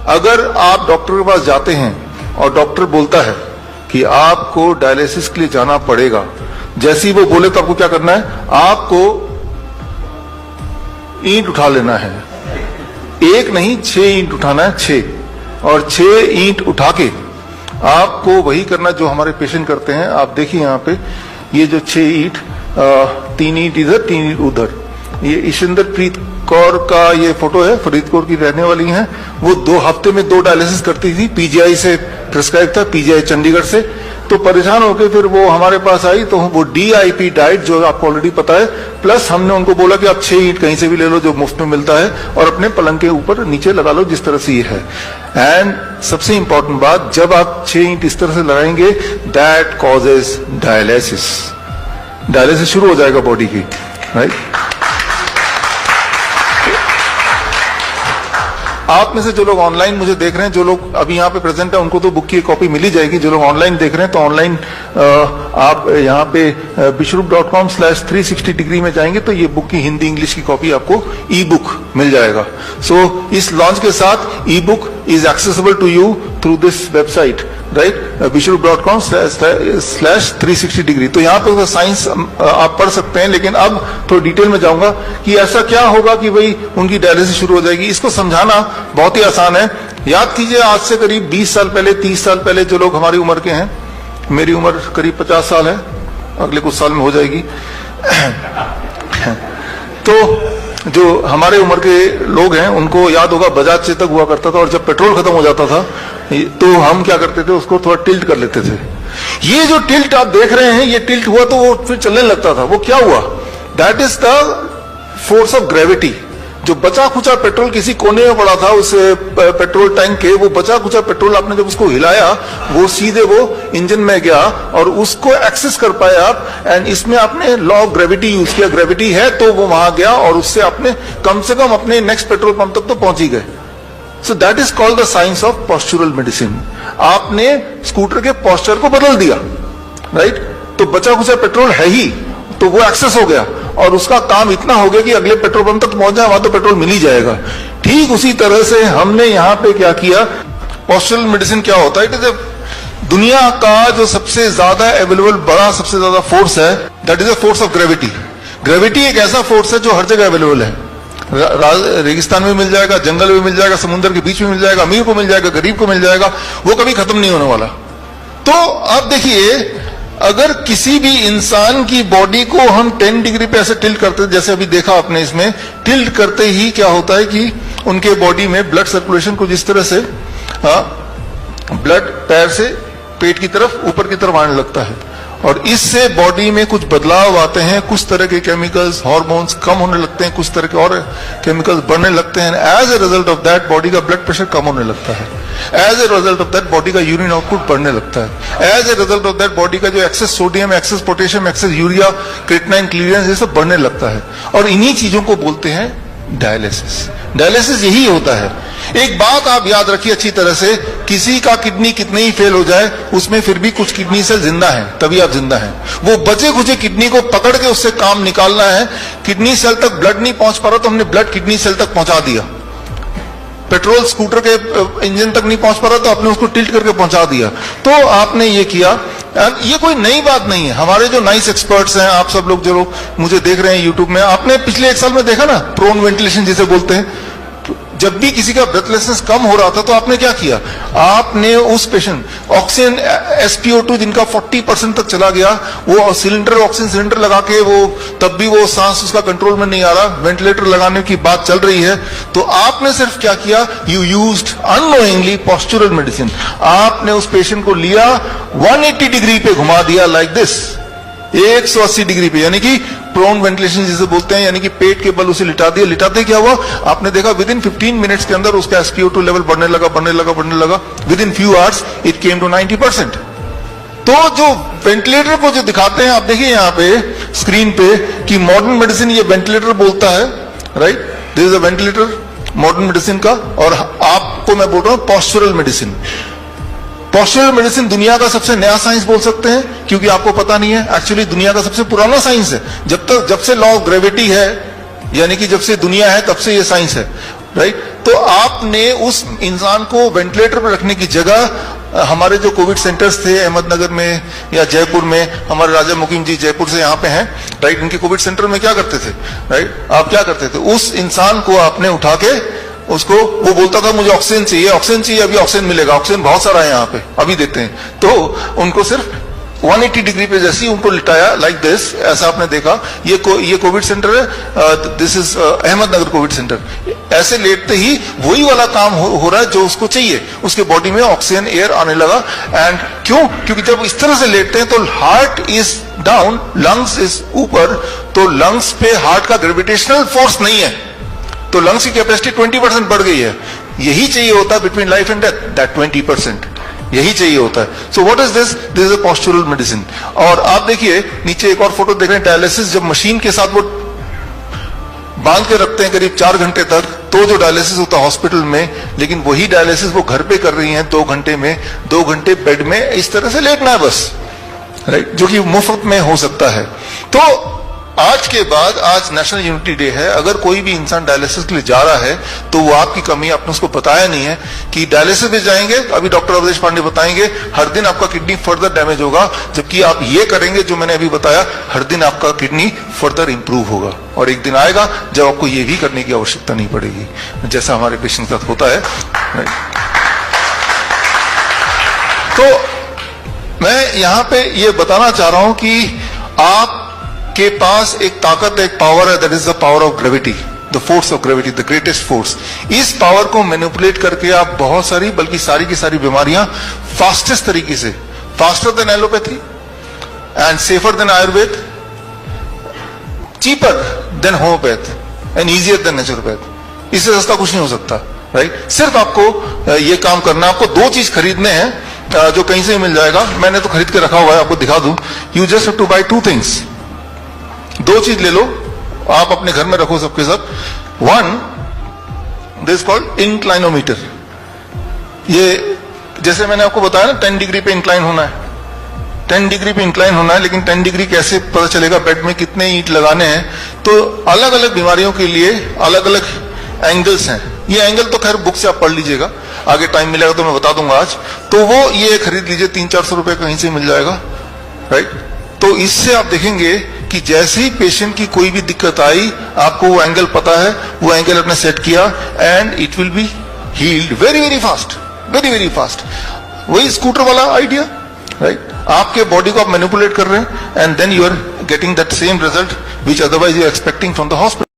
अगर आप डॉक्टर के पास जाते हैं और डॉक्टर बोलता है कि आपको डायलिसिस के लिए जाना पड़ेगा, जैसे ही वो बोले तो आपको क्या करना है? आपको ईंट उठा लेना है। एक नहीं 6 ईंट उठाना है, 6, और 6 ईंट उठा के आपको वही करना जो हमारे पेशेंट करते हैं। आप देखिए यहाँ पे ये जो 6 ईंट, 3 ईंट इधर 3 ईंट उधर, ये ईशिंदर प्रीत कौर का ये फोटो है, फरीदकोट की रहने वाली हैं। वो 2 हफ्ते में 2 डायलिसिस करती थी, पीजीआई से प्रिस्क्राइब था, पीजीआई चंडीगढ़ से। तो परेशान होकर फिर वो हमारे पास आई, तो वो DIP डाइट जो आपको ऑलरेडी पता है, प्लस हमने उनको बोला कि आप 6 ईंट कहीं से भी ले लो जो मुफ्त में मिलता है और अपने पलंग के ऊपर नीचे लगा लो जिस तरह से ये है। एंड सबसे इंपॉर्टेंट बात, जब आप 6 ईंट इस तरह से लगाएंगे, दैट कॉजेज डायलिसिस। डायलिसिस शुरू हो जाएगा बॉडी की, राइट। आप में से जो लोग ऑनलाइन मुझे देख रहे हैं, जो लोग अभी यहाँ पे प्रेजेंट है, उनको तो बुक की कॉपी मिल ही जाएगी। जो लोग ऑनलाइन देख रहे हैं तो ऑनलाइन आप यहाँ पे bishrup.com/360 डिग्री में जाएंगे तो ये बुक की हिंदी इंग्लिश की कॉपी आपको ई बुक मिल जाएगा। सो इस लॉन्च के साथ ebook is accessible to you through this website, right, bishrup.com/360 degree. तो यहाँ पे साइंस आप पढ़ सकते हैं, लेकिन अब थोड़ा डिटेल में जाऊंगा कि ऐसा क्या होगा कि भाई उनकी डायलिसिस शुरू हो जाएगी। इसको समझाना बहुत ही आसान है। याद कीजिए, आज से करीब 20 साल पहले, 30 साल पहले जो लोग हमारी उम्र के हैं, मेरी उम्र करीब 50 साल है, अगले कुछ साल में हो जाएगी। तो जो हमारे उम्र के लोग हैं उनको याद होगा बजाज चेतक हुआ करता था, और जब पेट्रोल खत्म हो जाता था तो हम क्या करते थे, उसको थोड़ा टिल्ट कर लेते थे। ये जो टिल्ट आप देख रहे हैं, ये टिल्ट हुआ तो वो फिर चलने लगता था। वो क्या हुआ? That is the force of gravity. जो बचा खुचा पेट्रोल किसी कोने में पड़ा था उस पेट्रोल टैंक के, वो बचा खुचा पेट्रोल आपने जब उसको हिलाया, वो सीधे वो इंजन में गया और उसको एक्सेस कर पाए आप। एंड इसमें आपने लॉ ऑफ ग्रेविटी यूज किया, ग्रेविटी है तो वो वहां गया और उससे आपने कम से कम अपने नेक्स्ट पेट्रोल पंप तक तो पहुंच ही गए। So that is called the science of postural medicine. आपने स्कूटर के पोस्चर को बदल दिया, राइट। तो बचा खुचा पेट्रोल है ही, तो वो एक्सेस हो गया और उसका काम इतना हो गया कि अगले पेट्रोल पंप तक पहुंच जाए, वहां तो पेट्रोल मिल ही जाएगा। ठीक उसी तरह से हमने यहां पे क्या किया, पोस्चुरल मेडिसिन क्या होता है? इट इज दुनिया का जो सबसे ज्यादा अवेलेबल बड़ा सबसे ज्यादा फोर्स है, that is the force of gravity. Gravity एक ऐसा फोर्स है जो हर जगह अवेलेबल है। रेगिस्तान में मिल जाएगा, जंगल में मिल जाएगा, समुद्र के बीच में मिल जाएगा, अमीर को मिल जाएगा, गरीब को मिल जाएगा, वो कभी खत्म नहीं होने वाला। तो अब देखिए, अगर किसी भी इंसान की बॉडी को हम 10 डिग्री पे ऐसे टिल्ट करते, जैसे अभी देखा आपने, इसमें टिल्ट करते ही क्या होता है कि उनके बॉडी में ब्लड सर्कुलेशन कुछ इस तरह से, ब्लड पैर से पेट की तरफ ऊपर की तरफ आने लगता है और इससे बॉडी में कुछ बदलाव आते हैं। कुछ तरह के केमिकल्स, हार्मोन्स कम होने लगते हैं, कुछ तरह के और केमिकल्स बढ़ने लगते हैं। As a result of that body का ब्लड प्रेशर कम होने लगता है। As a result of that body का यूरिन आउटपुट बढ़ने लगता है। As a result of that body का जो excess sodium, excess potassium, excess urea, creatinine, clearance, ये सब बढ़ने लगता है। और इन्हीं चीजों को बोलते हैं डायलिसिस। डायलिसिस यही होता है। एक बात आप याद रखिए अच्छी तरह से, किसी का किडनी कितने ही फेल हो जाए, उसमें फिर भी कुछ किडनी सेल जिंदा है, तभी आप जिंदा हैं। वो बचे खुचे किडनी को पकड़ के उससे काम निकालना है। किडनी सेल तक ब्लड नहीं पहुंच पा रहा तो हमने ब्लड किडनी सेल तक पहुंचा दिया। पेट्रोल स्कूटर के इंजन तक नहीं पहुंच पा रहा तो आपने उसको टिल्ट करके पहुंचा दिया। तो आपने ये किया। ये कोई नई बात नहीं है। हमारे जो नाइस एक्सपर्ट्स हैं, आप सब लोग जो लोग मुझे देख रहे हैं यूट्यूब में, आपने पिछले 1 साल में देखा ना, प्रोन वेंटिलेशन जिसे बोलते हैं। जब भी किसी का ब्रेथलेसनेस कम हो रहा था तो आपने क्या किया, आपने उस पेशेंट ऑक्सीजन SpO2 जिनका 40% तक चला गया, वो सिलेंडर, ऑक्सीजन सिलेंडर लगा के, वो तब भी वो सांस उसका कंट्रोल में नहीं आ रहा, वेंटिलेटर लगाने की बात चल रही है, तो आपने सिर्फ क्या किया, you used unknowingly postural medicine. आपने उस पेशेंट को लिया, 180 डिग्री पे घुमा दिया, लाइक दिस, 180 डिग्री पे, यानी कि प्रोन वेंटिलेशन जिसे बोलते हैं, यानी कि पेट के बल उसे लिटा दिया। लिटाते क्या हुआ, आपने देखा विद इन 15 मिनट्स के अंदर उसका SpO2 लेवल बढ़ने लगा। Within few hours it came to 90%। तो जो वेंटिलेटर को जो दिखाते हैं, आप देखिए यहाँ पे स्क्रीन पे कि मॉडर्न मेडिसिन ये वेंटिलेटर बोलता है, right, this is a ventilator modern medicine का। और आपको मैं बोल रहा हूं पोस्चुरल मेडिसिन। पोस्चुरल मेडिसिन दुनिया का सबसे नया साइंस बोल सकते हैं, क्योंकि आपको पता नहीं है, एक्चुअली दुनिया का सबसे पुराना साइंस है। जब से लॉ ऑफ ग्रेविटी है, यानी कि जब से दुनिया है तब से ये साइंस है। राइट? तो आपने उस इंसान को वेंटिलेटर पर रखने की जगह हमारे जो कोविड सेंटर्स थे अहमदनगर में या जयपुर में, हमारे राजा मुकीम जी जयपुर से यहाँ पे हैं, राइट? इनके कोविड सेंटर में क्या करते थे, राइट? आप क्या करते थे, उस इंसान को आपने उठा के उसको, वो बोलता था मुझे ऑक्सीजन चाहिए, ऑक्सीजन चाहिए, अभी ऑक्सीजन मिलेगा, ऑक्सीजन बहुत सारा है यहाँ पे, अभी देते हैं। तो उनको सिर्फ 180 डिग्री पे जैसे ही उनको लिटाया, लाइक दिस, ऐसा आपने देखा। ये कोविड सेंटर है, this is Ahmednagar Covid centre. ऐसे लेटते ही वही वाला काम हो रहा है जो उसको चाहिए, उसके बॉडी में ऑक्सीजन एयर आने लगा। एंड क्यों? क्योंकि जब इस तरह से लेटते हैं तो heart is down, lungs is ऊपर, तो लंग्स पे हार्ट का ग्रेविटेशनल फोर्स नहीं है, तो लंग्स की कैपेसिटी 20% बढ़ गई है। यही चाहिए होता है between life and death, that 20%, यही चाहिए होता है। So what is this? This is a postural medicine. और आप देखिए नीचे एक और फोटो देख रहे हैं, डायलिसिस जब मशीन के साथ वो बांध के रखते हैं करीब 4 घंटे तक, तो जो डायलिसिस होता है हॉस्पिटल में, लेकिन वही डायलिसिस वो घर पे कर रही हैं 2 घंटे में, 2 घंटे बेड में इस तरह से लेटना है बस, राइट? जो कि मुफ्त में हो सकता है। तो आज के बाद, आज नेशनल यूनिटी डे है, अगर कोई भी इंसान डायलिसिस के लिए जा रहा है तो वो आपकी कमी, आपने उसको बताया नहीं है कि डायलिसिस में जाएंगे, अभी डॉक्टर अवधेश पांडे बताएंगे, हर दिन आपका किडनी फर्दर डैमेज होगा, जबकि आप ये करेंगे जो मैंने अभी बताया, हर दिन आपका किडनी फर्दर इंप्रूव होगा। और एक दिन आएगा जब आपको ये भी करने की आवश्यकता नहीं पड़ेगी, जैसा हमारे पेशेंट के साथ होता है। तो मैं यहां पे ये बताना चाह रहा हूं कि आप के पास एक ताकत, एक पावर है, that is the power of gravity, the force of gravity, the greatest force. इस पावर को मैनिपुलेट करके आप बहुत सारी, बल्कि सारी की सारी बीमारियां फास्टेस्ट तरीके से, faster than allopathy and safer than Ayurveda, cheaper than homeopath and easier than naturopath, इससे सस्ता कुछ नहीं हो सकता, राइट? सिर्फ आपको ये काम करना, आपको 2 चीज खरीदने हैं जो कहीं से मिल जाएगा, मैंने तो खरीद के रखा हुआ है, आपको दिखा दूं। You just have to buy 2 things, 2 चीज ले लो, आप अपने घर में रखो सबके सब। 1, दिस कॉल्ड इंक्लाइनोमीटर। ये जैसे मैंने आपको बताया ना 10 डिग्री पे इंक्लाइन होना है, 10 डिग्री पे इंक्लाइन होना है, लेकिन 10 डिग्री कैसे पता चलेगा, बेड में कितने ईंट लगाने हैं? तो अलग अलग बीमारियों के लिए अलग अलग एंगल्स हैं। ये एंगल तो खैर बुक से आप पढ़ लीजिएगा, आगे टाइम मिलेगा तो मैं बता दूंगा आज। तो वो ये खरीद लीजिए, 300-400 रुपए कहीं से मिल जाएगा, राइट? तो इससे आप देखेंगे कि जैसे ही पेशेंट की कोई भी दिक्कत आई, आपको वो एंगल पता है, वो एंगल आपने सेट किया and it will be healed very very fast, very very fast. वही स्कूटर वाला आइडिया, राइट? आपके बॉडी को आप मैनिपुलेट कर रहे हैं and then you are getting that same result which otherwise you are expecting from the hospital.